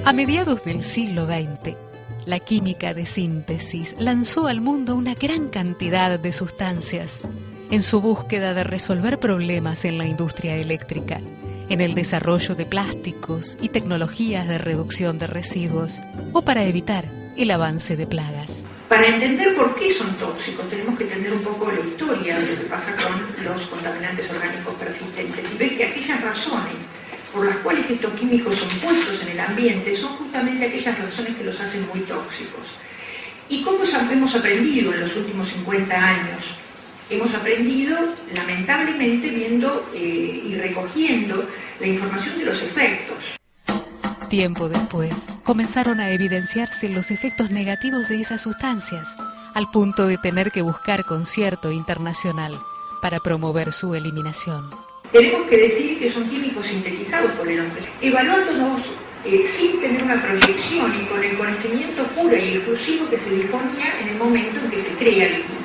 A mediados del siglo XX, la química de síntesis lanzó al mundo una gran cantidad de sustancias en su búsqueda de resolver problemas en la industria eléctrica, en el desarrollo de plásticos y tecnologías de reducción de residuos o para evitar el avance de plagas. Para entender por qué son tóxicos, tenemos que entender un poco la historia de lo que pasa con los contaminantes orgánicos persistentes y ver que aquellas razones por las cuales estos químicos son puestos en el ambiente son justamente aquellas razones que los hacen muy tóxicos. ¿Y cómo hemos aprendido en los últimos 50 años? Hemos aprendido, lamentablemente, viendo y recogiendo la información de los efectos. Tiempo después, comenzaron a evidenciarse los efectos negativos de esas sustancias, al punto de tener que buscar concierto internacional para promover su eliminación. Tenemos que decir que son químicos sintetizados por el hombre, evaluándonos sin tener una proyección y con el conocimiento puro y exclusivo que se disponía en el momento en que se crea el químico.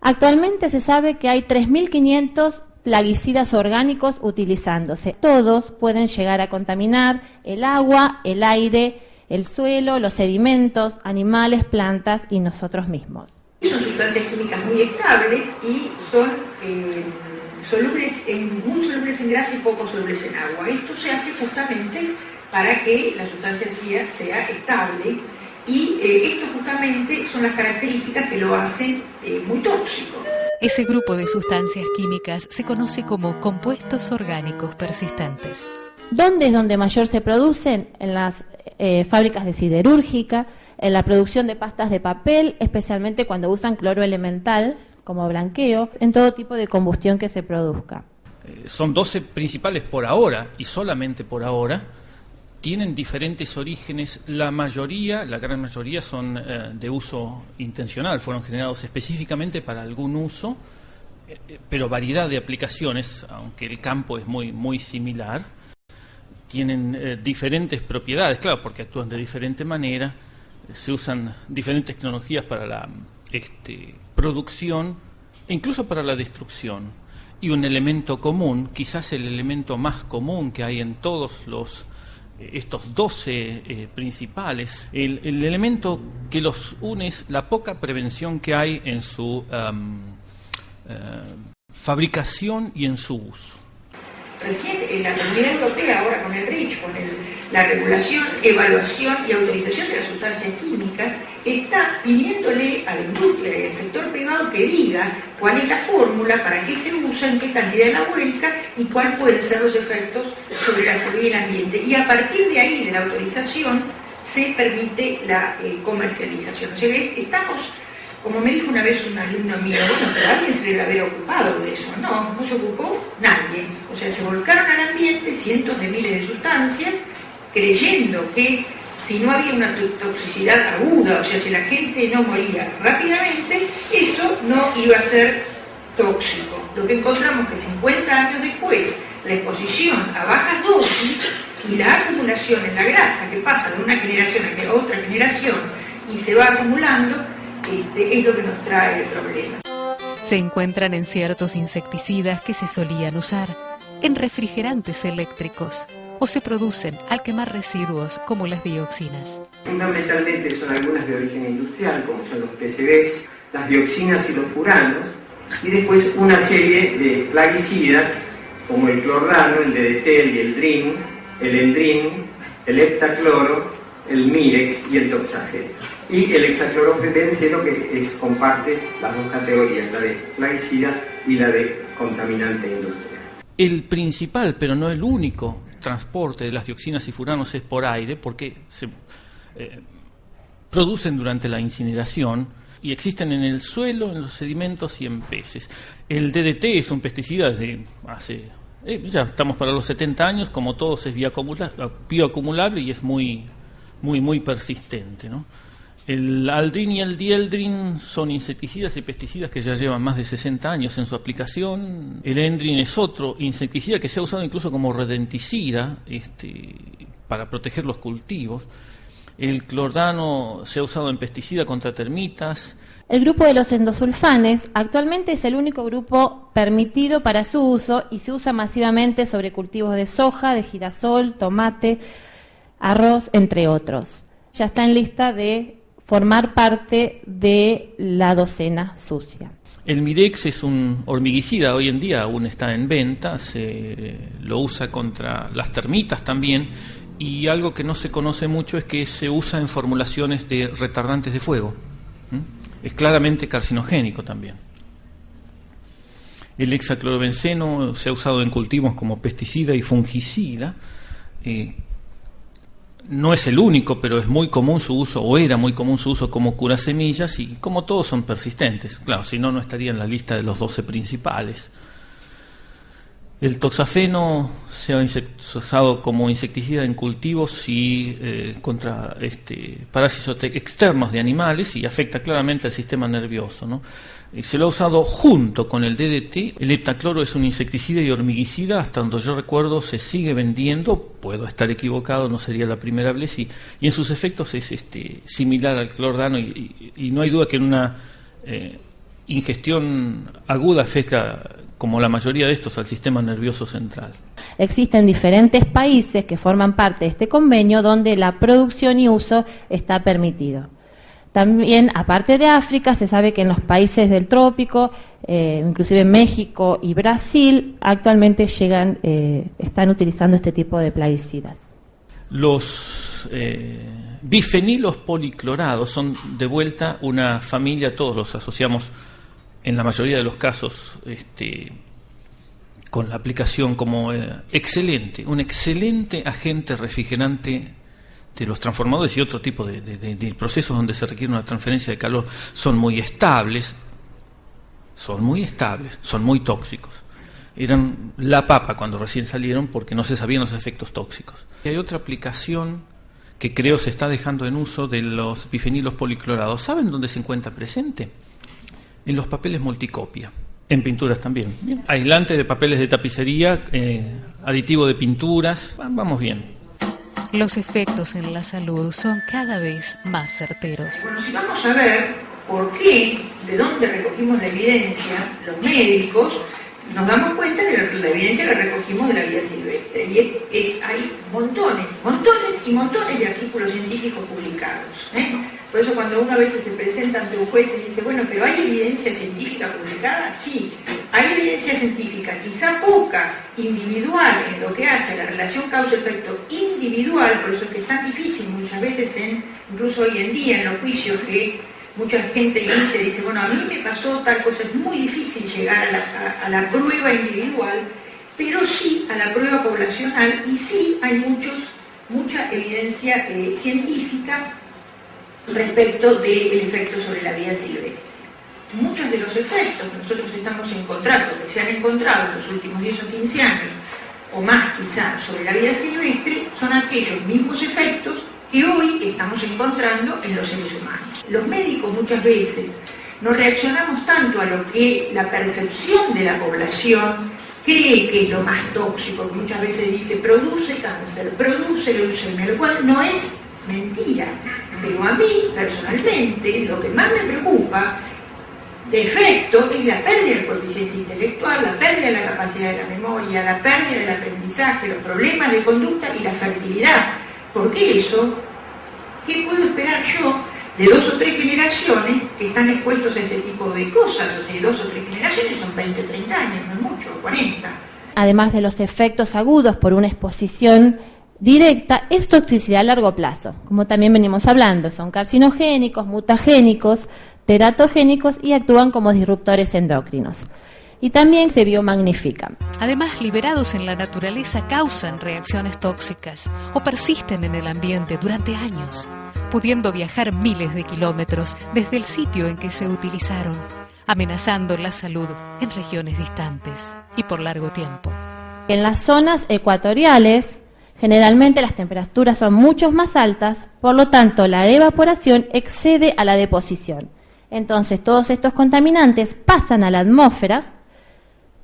Actualmente se sabe que hay 3.500 plaguicidas orgánicos utilizándose. Todos pueden llegar a contaminar el agua, el aire, el suelo, los sedimentos, animales, plantas y nosotros mismos. Son sustancias químicas muy estables y son muy solubles en grasa y poco solubles en agua. Esto se hace justamente para que la sustancia sea estable y esto justamente son las características que lo hacen muy tóxico. Ese grupo de sustancias químicas se conoce como compuestos orgánicos persistentes. ¿Dónde es donde mayor se producen? En las fábricas de siderúrgica, en la producción de pastas de papel, especialmente cuando usan cloro elemental como blanqueo, en todo tipo de combustión que se produzca. Son 12 principales por ahora, y solamente por ahora, tienen diferentes orígenes. La gran mayoría son de uso intencional, fueron generados específicamente para algún uso, pero variedad de aplicaciones, aunque el campo es muy similar, tienen diferentes propiedades, claro, porque actúan de diferente manera, se usan diferentes tecnologías para la producción e incluso para la destrucción. Y un elemento común, quizás el elemento más común que hay en todos estos 12 principales, el elemento que los une es la poca prevención que hay en su fabricación y en su uso. Recién en la Comunidad Europea, ahora con el REACH, con la regulación, evaluación y autorización de las sustancias químicas, está pidiéndole a la industria y al sector privado que diga cuál es la fórmula, para qué se usa, en qué cantidad de la vuelta y cuáles pueden ser los efectos sobre la salud y el ambiente. Y a partir de ahí, de la autorización, se permite la comercialización. O sea, estamos, como me dijo una vez un alumno mío, bueno, pero alguien se debe haber ocupado de eso. No se ocupó nadie. O sea, se volcaron al ambiente cientos de miles de sustancias, creyendo que si no había una toxicidad aguda, o sea, si la gente no moría rápidamente, eso no iba a ser tóxico. Lo que encontramos que 50 años después, la exposición a bajas dosis y la acumulación en la grasa que pasa de una generación a otra generación y se va acumulando, es lo que nos trae el problema. Se encuentran en ciertos insecticidas que se solían usar, en refrigerantes eléctricos, o se producen al quemar residuos como las dioxinas. Fundamentalmente son algunas de origen industrial, como son los PCBs, las dioxinas y los furanos, y después una serie de plaguicidas como el clordano, el DDT, el dieldrin, el endrin, el heptacloro, el mirex y el toxagel. Y el hexaclorobenceno, que comparte las dos categorías, la de plaguicida y la de contaminante industrial. El principal, pero no el único, transporte de las dioxinas y furanos es por aire, porque se producen durante la incineración y existen en el suelo, en los sedimentos y en peces. El DDT es un pesticida desde hace, ya estamos para los 70 años, como todos es bioacumulable y es muy persistente, ¿no? El aldrin y el dieldrin son insecticidas y pesticidas que ya llevan más de 60 años en su aplicación. El endrin es otro insecticida que se ha usado incluso como redenticida para proteger los cultivos. El clordano se ha usado en pesticida contra termitas. El grupo de los endosulfanes actualmente es el único grupo permitido para su uso y se usa masivamente sobre cultivos de soja, de girasol, tomate, arroz, entre otros. Ya está en lista de formar parte de la docena sucia. El Mirex es un hormiguicida, hoy en día aún está en venta, lo usa contra las termitas también, y algo que no se conoce mucho es que se usa en formulaciones de retardantes de fuego. Es claramente carcinogénico también. El hexaclorobenceno se ha usado en cultivos como pesticida y fungicida. No es el único, pero es muy común su uso, o era muy común su uso como curasemillas, y como todos son persistentes. Claro, si no, no estaría en la lista de los 12 principales. El toxafeno se ha usado como insecticida en cultivos y contra parásitos externos de animales, y afecta claramente al sistema nervioso, ¿no? Se lo ha usado junto con el DDT. El heptacloro es un insecticida y hormiguicida, hasta donde yo recuerdo se sigue vendiendo, puedo estar equivocado, no sería la primera vez, y en sus efectos es similar al clordano, y no hay duda que en una ingestión aguda afecta, como la mayoría de estos, al sistema nervioso central. Existen diferentes países que forman parte de este convenio donde la producción y uso está permitido. También, aparte de África, se sabe que en los países del trópico, inclusive México y Brasil, actualmente están utilizando este tipo de plaguicidas. Los bifenilos policlorados son de vuelta una familia, todos los asociamos en la mayoría de los casos con la aplicación como un excelente agente refrigerante de los transformadores y otro tipo de procesos donde se requiere una transferencia de calor. Son muy estables, son muy tóxicos. Eran la papa cuando recién salieron porque no se sabían los efectos tóxicos. Y hay otra aplicación que creo se está dejando en uso de los bifenilos policlorados. ¿Saben dónde se encuentra presente? En los papeles multicopia, en pinturas también. Bien. Aislante de papeles de tapicería, aditivo de pinturas, vamos bien. Los efectos en la salud son cada vez más certeros. Bueno, si vamos a ver por qué, de dónde recogimos la evidencia, los médicos, nos damos cuenta de la evidencia que recogimos de la vida silvestre. Y hay montones de artículos científicos publicados. Por eso cuando uno a veces se presenta ante un juez y dice, bueno, pero ¿hay evidencia científica publicada? Sí, hay evidencia científica, quizá poca, individual, en lo que hace a la relación causa-efecto individual, por eso es que es tan difícil muchas veces, incluso hoy en día en los juicios, que mucha gente dice, bueno, a mí me pasó tal cosa, es muy difícil llegar a la prueba individual, pero sí a la prueba poblacional, y sí hay mucha evidencia científica respecto del efecto sobre la vida silvestre. Muchos de los efectos que nosotros estamos encontrando, que se han encontrado en los últimos 10 o 15 años, o más quizás, sobre la vida silvestre, son aquellos mismos efectos que hoy estamos encontrando en los seres humanos. Los médicos muchas veces no reaccionamos tanto a lo que la percepción de la población cree que es lo más tóxico, que muchas veces dice produce cáncer, produce leucemia, lo cual no es mentira. Pero a mí, personalmente, lo que más me preocupa de efecto es la pérdida del coeficiente intelectual, la pérdida de la capacidad de la memoria, la pérdida del aprendizaje, los problemas de conducta y la fertilidad. Porque eso, ¿qué puedo esperar yo de 2 o 3 generaciones que están expuestos a este tipo de cosas? De 2 o 3 generaciones son 20 o 30 años, no es mucho, 40. Además de los efectos agudos por una exposición directa, es toxicidad a largo plazo, como también venimos hablando. Son carcinogénicos, mutagénicos, teratogénicos y actúan como disruptores endocrinos. Y también se biomagnifican. Además, liberados en la naturaleza, causan reacciones tóxicas o persisten en el ambiente durante años, pudiendo viajar miles de kilómetros desde el sitio en que se utilizaron, amenazando la salud en regiones distantes y por largo tiempo. En las zonas ecuatoriales, generalmente las temperaturas son mucho más altas, por lo tanto la evaporación excede a la deposición. Entonces todos estos contaminantes pasan a la atmósfera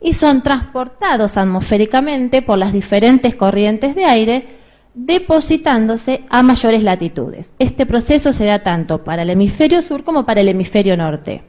y son transportados atmosféricamente por las diferentes corrientes de aire, depositándose a mayores latitudes. Este proceso se da tanto para el hemisferio sur como para el hemisferio norte.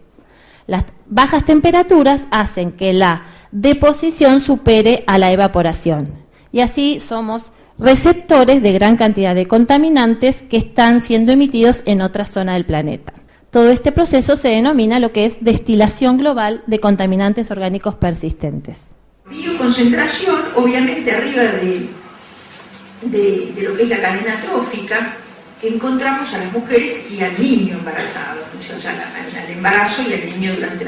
Las bajas temperaturas hacen que la deposición supere a la evaporación. Y así somos receptores de gran cantidad de contaminantes que están siendo emitidos en otra zona del planeta. Todo este proceso se denomina lo que es destilación global de contaminantes orgánicos persistentes. Bioconcentración, obviamente arriba de lo que es la cadena trófica, encontramos a las mujeres y al niño embarazado, o sea, al embarazo y al niño durante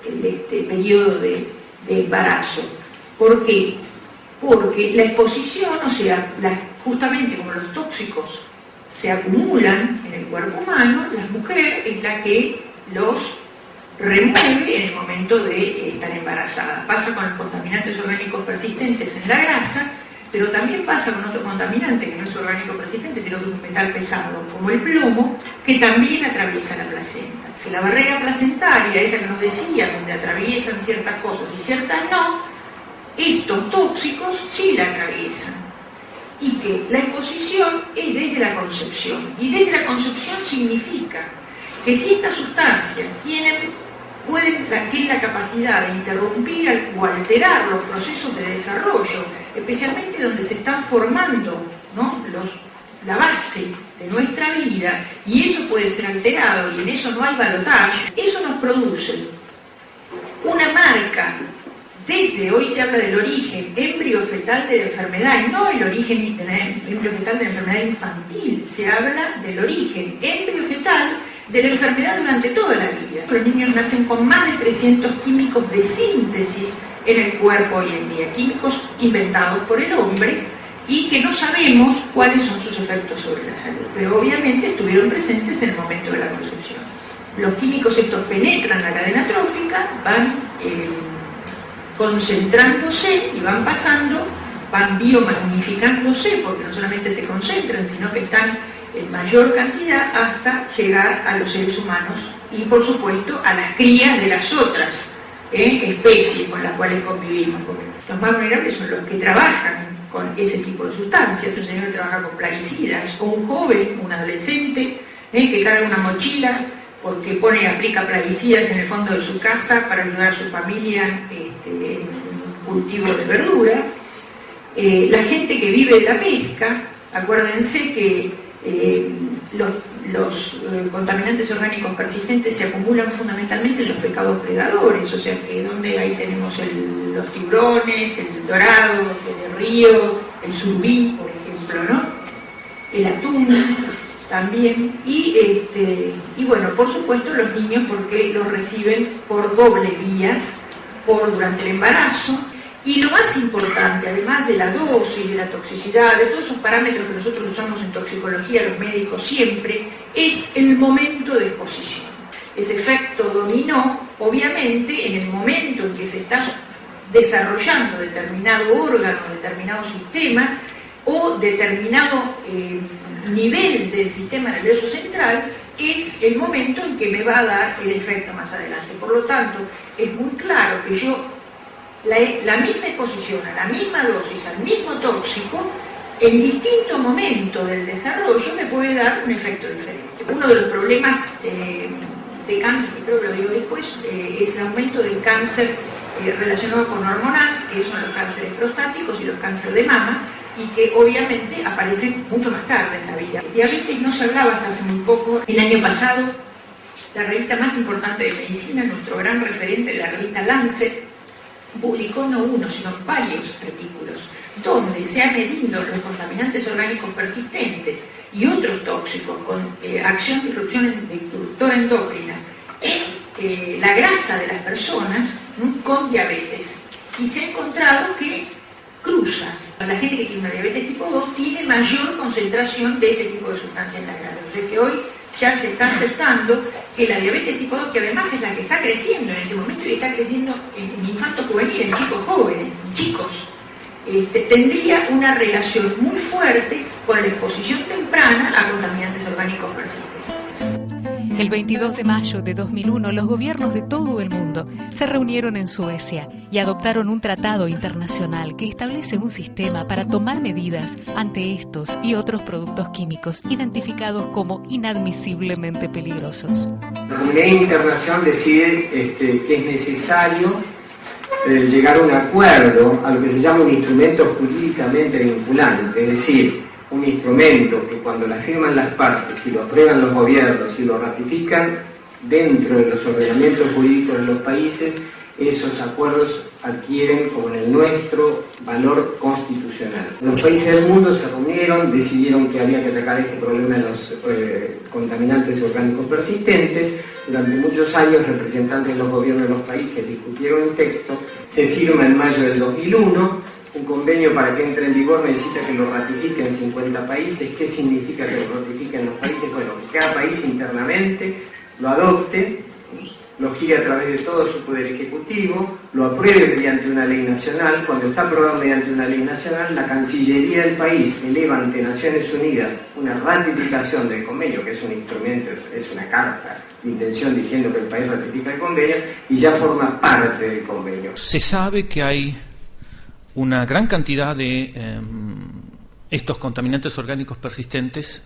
el periodo de embarazo. ¿Por qué? Porque la exposición, o sea, justamente como los tóxicos se acumulan en el cuerpo humano, la mujer es la que los remueve en el momento de estar embarazada. Pasa con los contaminantes orgánicos persistentes en la grasa, pero también pasa con otro contaminante que no es orgánico persistente, sino que es un metal pesado, como el plomo, que también atraviesa la placenta. Que la barrera placentaria, esa que nos decía, donde atraviesan ciertas cosas y ciertas no, estos tóxicos sí la atraviesan. Y que la exposición es desde la concepción. Y desde la concepción significa que si estas sustancias tienen la capacidad de interrumpir o alterar los procesos de desarrollo, especialmente donde se están formando, ¿no?, la base de nuestra vida, y eso puede ser alterado y en eso no hay balotaje, eso nos produce una marca. Desde hoy se habla del origen embriofetal de la enfermedad, y no el origen embriofetal de la enfermedad infantil, se habla del origen embriofetal de la enfermedad durante toda la vida. Los niños nacen con más de 300 químicos de síntesis en el cuerpo hoy en día, químicos inventados por el hombre y que no sabemos cuáles son sus efectos sobre la salud, pero obviamente estuvieron presentes en el momento de la concepción. Los químicos estos penetran la cadena trófica, van concentrándose y van pasando, van biomagnificándose, porque no solamente se concentran, sino que están en mayor cantidad hasta llegar a los seres humanos y, por supuesto, a las crías de las otras especies con las cuales convivimos. Los más vulnerables son los que trabajan con ese tipo de sustancias. Un señor que trabaja con plaguicidas, o un joven, un adolescente, que carga una mochila porque aplica plaguicidas en el fondo de su casa para ayudar a su familia en cultivo de verduras. La gente que vive de la pesca, acuérdense que los contaminantes orgánicos persistentes se acumulan fundamentalmente en los pescados predadores, o sea que donde ahí tenemos los tiburones, el dorado, el río, el surubí, por ejemplo, ¿no? El atún también, y bueno, por supuesto los niños, porque los reciben por doble vías, durante el embarazo. Y lo más importante, además de la dosis, de la toxicidad, de todos esos parámetros que nosotros usamos en toxicología, los médicos siempre, es el momento de exposición. Ese efecto dominó, obviamente, en el momento en que se está desarrollando determinado órgano, determinado sistema o determinado nivel del sistema nervioso central, es el momento en que me va a dar el efecto más adelante. Por lo tanto, es muy claro que la misma exposición, a la misma dosis, al mismo tóxico, en distinto momento del desarrollo me puede dar un efecto diferente. Uno de los problemas de cáncer, que creo que lo digo después, es el aumento del cáncer relacionado con hormonal, que son los cánceres prostáticos y los cánceres de mama, y que obviamente aparecen mucho más tarde en la vida. Diabetes no se hablaba hasta hace muy poco. El año pasado, la revista más importante de medicina, nuestro gran referente, la revista Lancet, publicó no uno, sino varios artículos donde se han medido los contaminantes orgánicos persistentes y otros tóxicos con acción de disruptora endocrina en la grasa de las personas con diabetes. Y se ha encontrado que cruza. La gente que tiene una diabetes tipo 2 tiene mayor concentración de este tipo de sustancias en la grasa. O sea que hoy ya se está aceptando que la diabetes tipo 2, que además es la que está creciendo en este momento y está creciendo en infantos juveniles, en chicos jóvenes, en chicos, tendría una relación muy fuerte con la exposición temprana a contaminantes orgánicos persistentes. El 22 de mayo de 2001, los gobiernos de todo el mundo se reunieron en Suecia y adoptaron un tratado internacional que establece un sistema para tomar medidas ante estos y otros productos químicos identificados como inadmisiblemente peligrosos. La comunidad internacional decide que es necesario llegar a un acuerdo, a lo que se llama un instrumento jurídicamente vinculante, es decir, un instrumento que cuando la firman las partes, si lo aprueban los gobiernos, si lo ratifican dentro de los ordenamientos jurídicos de los países, esos acuerdos adquieren, como en el nuestro, valor constitucional. Los países del mundo se reunieron, decidieron que había que atacar este problema de los contaminantes orgánicos persistentes. Durante muchos años, representantes de los gobiernos de los países discutieron un texto, se firma en mayo del 2001, un convenio para que entre en vigor necesita que lo ratifiquen 50 países. ¿Qué significa que lo ratifiquen los países? Bueno, que cada país internamente lo adopte, lo gire a través de todo su poder ejecutivo, lo apruebe mediante una ley nacional. Cuando está aprobado mediante una ley nacional, la Cancillería del país eleva ante Naciones Unidas una ratificación del convenio, que es un instrumento, es una carta de intención diciendo que el país ratifica el convenio, y ya forma parte del convenio. Se sabe que hay una gran cantidad de estos contaminantes orgánicos persistentes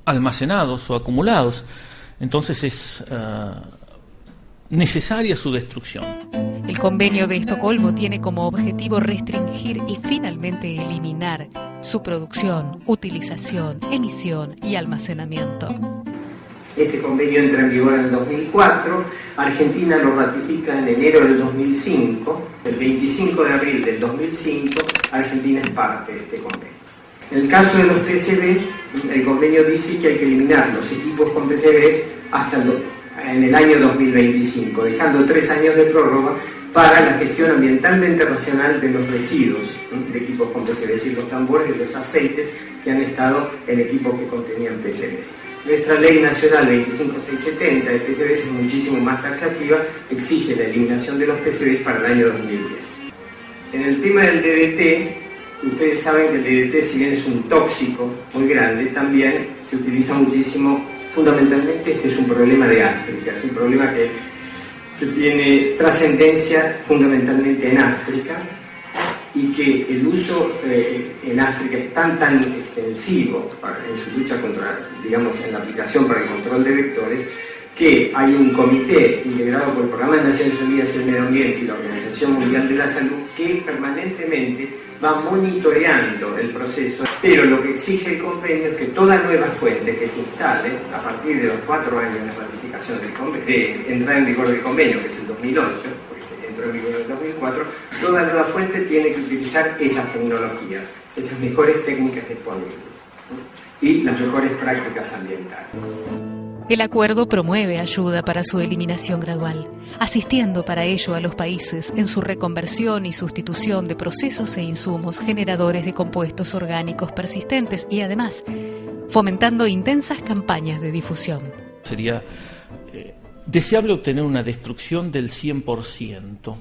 almacenados o acumulados. Entonces es necesaria su destrucción. El Convenio de Estocolmo tiene como objetivo restringir y finalmente eliminar su producción, utilización, emisión y almacenamiento. Este convenio entra en vigor en el 2004, Argentina lo ratifica en enero del 2005, el 25 de abril del 2005, Argentina es parte de este convenio. En el caso de los PCBs, el convenio dice que hay que eliminar los equipos con PCBs en el año 2025, dejando 3 años de prórroga para la gestión ambientalmente racional de los residuos de equipos con PCBs, es decir, los tambores y los aceites que han estado en equipos que contenían PCBs. Nuestra ley nacional 25670 de PCBs es muchísimo más taxativa, exige la eliminación de los PCBs para el año 2010. En el tema del DDT, ustedes saben que el DDT, si bien es un tóxico muy grande, también se utiliza muchísimo. Fundamentalmente este es un problema de África, es un problema que tiene trascendencia fundamentalmente en África, y que el uso en África es tan extensivo en su lucha contra, digamos, en la aplicación para el control de vectores, que hay un comité integrado por el Programa de Naciones Unidas del Medio Ambiente y la Organización Mundial de la Salud que permanentemente va monitoreando el proceso, pero lo que exige el convenio es que toda nueva fuente que se instale a partir de los 4 años de ratificación de entrada en vigor del convenio, que es el 2008, porque se entró en vigor en el 2004, toda nueva fuente tiene que utilizar esas tecnologías, esas mejores técnicas disponibles, ¿no? Y las mejores prácticas ambientales. El acuerdo promueve ayuda para su eliminación gradual, asistiendo para ello a los países en su reconversión y sustitución de procesos e insumos generadores de compuestos orgánicos persistentes y además fomentando intensas campañas de difusión. Sería deseable obtener una destrucción del 100%.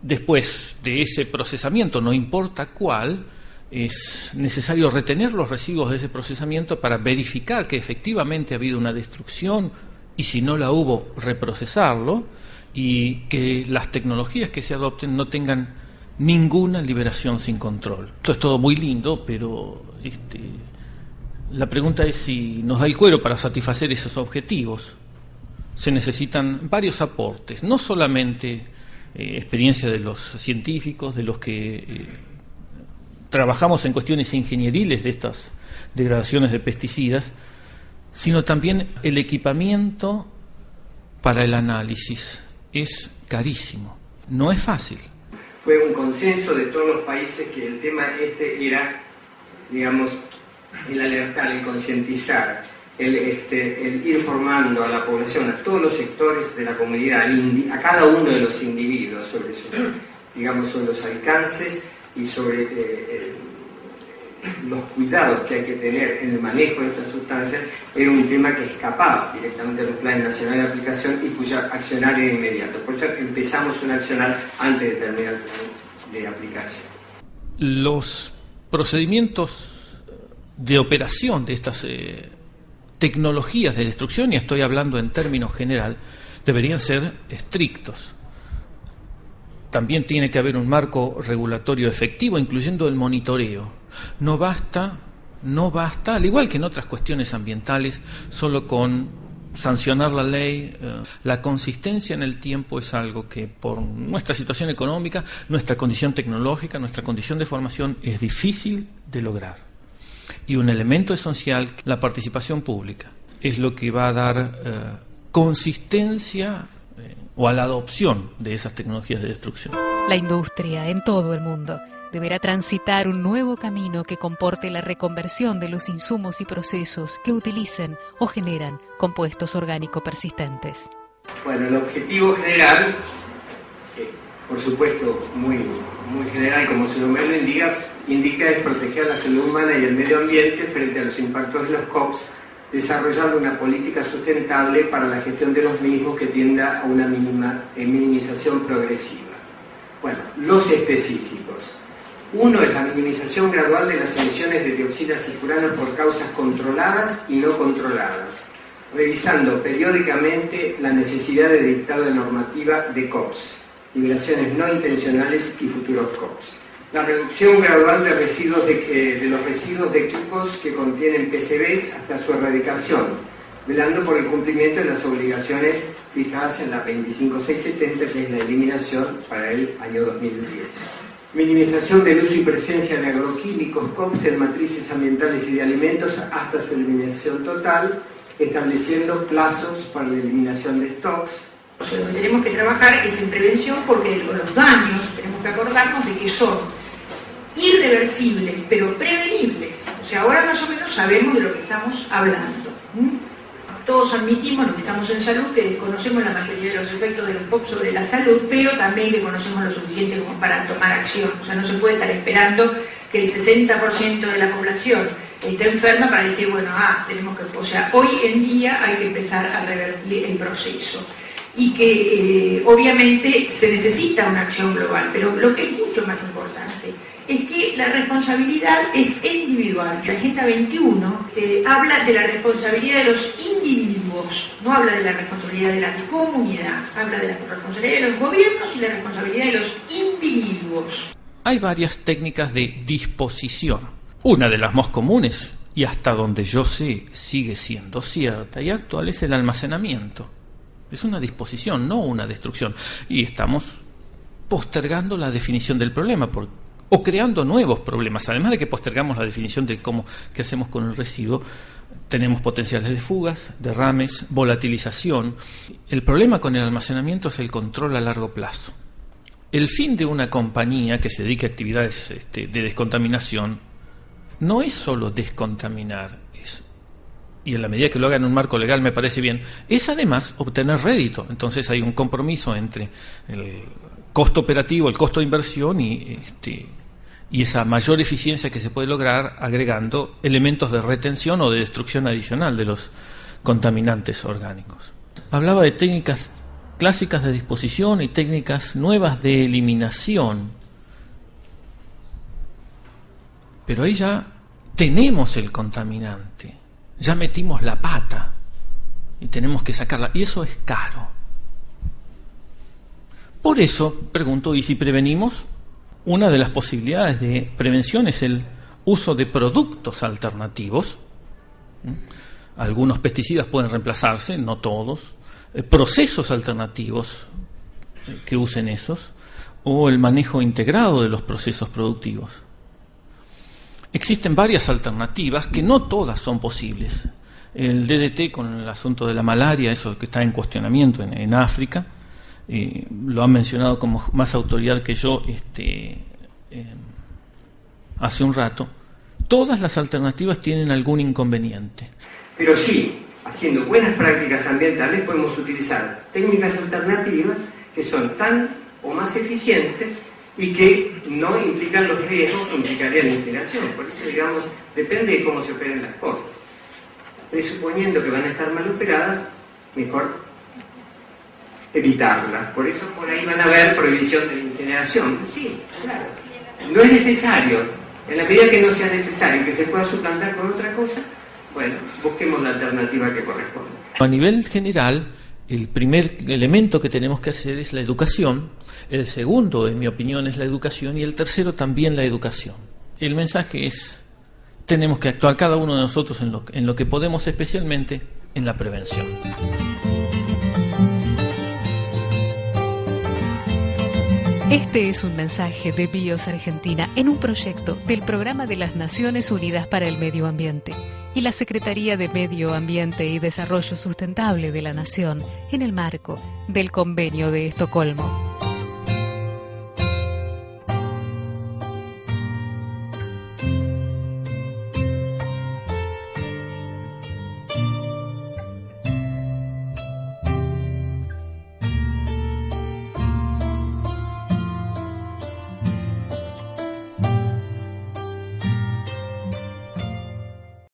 Después de ese procesamiento, no importa cuál, es necesario retener los residuos de ese procesamiento para verificar que efectivamente ha habido una destrucción, y si no la hubo, reprocesarlo, y que las tecnologías que se adopten no tengan ninguna liberación sin control. Esto es todo muy lindo, pero la pregunta es si nos da el cuero para satisfacer esos objetivos. Se necesitan varios aportes, no solamente experiencia de los científicos, de los que trabajamos en cuestiones ingenieriles de estas degradaciones de pesticidas, sino también el equipamiento para el análisis. Es carísimo, no es fácil. Fue un consenso de todos los países que el tema era, digamos, el alertar, el concientizar, el ir formando a la población, a todos los sectores de la comunidad, a cada uno de los individuos sobre sobre los alcances y sobre los cuidados que hay que tener en el manejo de estas sustancias. Era un tema que escapaba directamente a los planes nacionales de aplicación y cuya accionar era inmediato. Por eso empezamos un accionar antes de terminar el plan de aplicación. Los procedimientos de operación de estas tecnologías de destrucción, y estoy hablando en términos general, deberían ser estrictos. También tiene que haber un marco regulatorio efectivo, incluyendo el monitoreo. No basta, al igual que en otras cuestiones ambientales, solo con sancionar la ley. La consistencia en el tiempo es algo que por nuestra situación económica, nuestra condición tecnológica, nuestra condición de formación es difícil de lograr. Y un elemento esencial, la participación pública, es lo que va a dar consistencia o a la adopción de esas tecnologías de destrucción. La industria en todo el mundo deberá transitar un nuevo camino que comporte la reconversión de los insumos y procesos que utilicen o generan compuestos orgánicos persistentes. Bueno, el objetivo general, por supuesto muy general, como su nombre lo indica es proteger la salud humana y el medio ambiente frente a los impactos de los COPs, desarrollando una política sustentable para la gestión de los mismos que tienda a una minimización progresiva. Bueno, los específicos. Uno es la minimización gradual de las emisiones de dioxinas y furanos por causas controladas y no controladas, revisando periódicamente la necesidad de dictado de normativa de COPs, liberaciones no intencionales y futuros COPs. La reducción gradual de residuos de los residuos de equipos que contienen PCBs hasta su erradicación, velando por el cumplimiento de las obligaciones fijadas en la 25670, que es la eliminación para el año 2010. Minimización del uso y presencia de agroquímicos, COPs en matrices ambientales y de alimentos hasta su eliminación total, estableciendo plazos para la eliminación de stocks. Lo que tenemos que trabajar es en prevención, porque los daños tenemos que acordarnos de que son irreversibles, pero prevenibles. O sea, ahora más o menos sabemos de lo que estamos hablando. Todos admitimos, los que estamos en salud, que conocemos la mayoría de los efectos de los POP sobre la salud, pero también que conocemos lo suficiente como para tomar acción. O sea, no se puede estar esperando que el 60% de la población esté enferma para decir, bueno, tenemos que... O sea, hoy en día hay que empezar a revertir el proceso. Y que obviamente se necesita una acción global, pero lo que es mucho más importante es que la responsabilidad es individual. La Agenda 21 habla de la responsabilidad de los individuos, no habla de la responsabilidad de la comunidad, habla de la responsabilidad de los gobiernos y la responsabilidad de los individuos. Hay varias técnicas de disposición. Una de las más comunes, y hasta donde yo sé sigue siendo cierta y actual, es el almacenamiento. Es una disposición, no una destrucción. Y estamos postergando la definición del problema o creando nuevos problemas. Además de que postergamos la definición de qué hacemos con el residuo, tenemos potenciales de fugas, derrames, volatilización. El problema con el almacenamiento es el control a largo plazo. El fin de una compañía que se dedique a actividades de descontaminación no es solo descontaminar, y en la medida que lo haga en un marco legal me parece bien, es además obtener rédito. Entonces hay un compromiso entre el costo operativo, el costo de inversión y esa mayor eficiencia que se puede lograr agregando elementos de retención o de destrucción adicional de los contaminantes orgánicos. Hablaba de técnicas clásicas de disposición y técnicas nuevas de eliminación, pero ahí ya tenemos el contaminante. Ya metimos la pata y tenemos que sacarla, y eso es caro. Por eso, pregunto, ¿y si prevenimos? Una de las posibilidades de prevención es el uso de productos alternativos. Algunos pesticidas pueden reemplazarse, no todos. Procesos alternativos que usen esos, o el manejo integrado de los procesos productivos. Existen varias alternativas que no todas son posibles. El DDT con el asunto de la malaria, eso que está en cuestionamiento en África, lo han mencionado como más autoridad que yo hace un rato. Todas las alternativas tienen algún inconveniente. Pero sí, haciendo buenas prácticas ambientales podemos utilizar técnicas alternativas que son tan o más eficientes y que no implican los riesgos que implicaría la incineración. Por eso, digamos, depende de cómo se operen las cosas. Presuponiendo que van a estar mal operadas, mejor evitarlas. Por eso por ahí van a haber prohibición de la incineración. Sí, claro. No es necesario. En la medida que no sea necesario, que se pueda suplantar con otra cosa, bueno, busquemos la alternativa que corresponda. A nivel general, el primer elemento que tenemos que hacer es la educación. El segundo, en mi opinión, es la educación, y el tercero también la educación. El mensaje es, tenemos que actuar cada uno de nosotros en lo que podemos, especialmente en la prevención. Este es un mensaje de BIOS Argentina en un proyecto del Programa de las Naciones Unidas para el Medio Ambiente y la Secretaría de Medio Ambiente y Desarrollo Sustentable de la Nación en el marco del Convenio de Estocolmo.